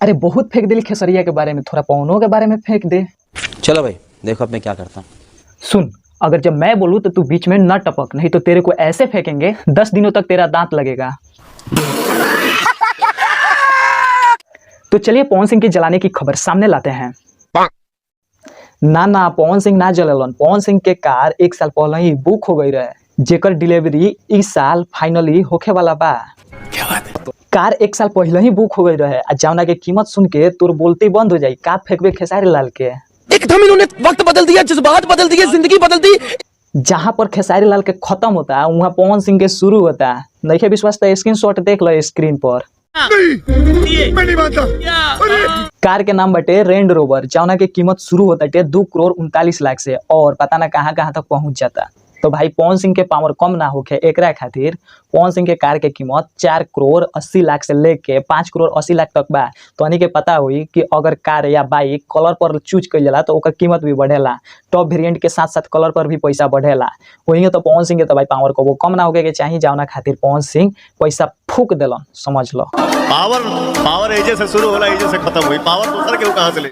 अरे बहुत फेंक दिली खेसरिया के बारे में, थोड़ा पवनों के बारे में फेंक दे। चलो भाई देखो अब मैं क्या करता हूँ। सुन, अगर जब मैं बोलूँ तो तू बीच में न टपक, नहीं तो तेरे को ऐसे फेंकेंगे 10 दिनों तक तेरा दांत लगेगा। तो चलिए पवन सिंह की जलाने की खबर सामने लाते हैं। ना पवन सिंह ना जलन, पवन सिंह के कार 1 साल पहले ही बुक हो गई रहे, जेकर डिलीवरी इस साल फाइनली होखे वाला बा। क्या बात है? कार 1 साल पहले ही बुक हो गई रहे आ जौना के कीमत सुन के तोर बोलती बंद हो जाई। का फेंकबे खेसारी लाल के? एकदम इन्होंने वक्त बदल दिया, जज्बात बदल दिए, जिंदगी बदल दी। जहां पर खेसारी लाल के खत्म होता है वहां पवन सिंह के शुरू होता है। नहीं विश्वास तो स्क्रीनशॉट देख लो स्क्रीन पर। कार के नाम बटे रेंज रोवर, जौना के कीमत शुरू होता है 2 करोड़ 39 लाख से और पता ना कहां कहां तक पहुंच जाता। तो भाई पवन सिंह के पावर कम ना होके एकरा खातिर पवन सिंह के कार के कीमत 4 करोड़ 80 लाख से लेके 5 करोड़ 80 लाख तक बा। तो यानी के पता हुई कि अगर कार या बाइक कलर पर चूज कइल जाला तो ओकर कीमत भी बढ़ेला। टॉप वेरिएंट के साथ साथ कलर पर भी पैसा बढ़ेला। वही तो पवन सिंह के तो भाई पावर को वो कम ना होके के चाहिए, जौना खातिर पवन सिंह पैसा फूक देलन, समझ लो। पावर एजे से शुरू होला, एजे से खत्म हुई। पावर दूसरा के कहां से ले?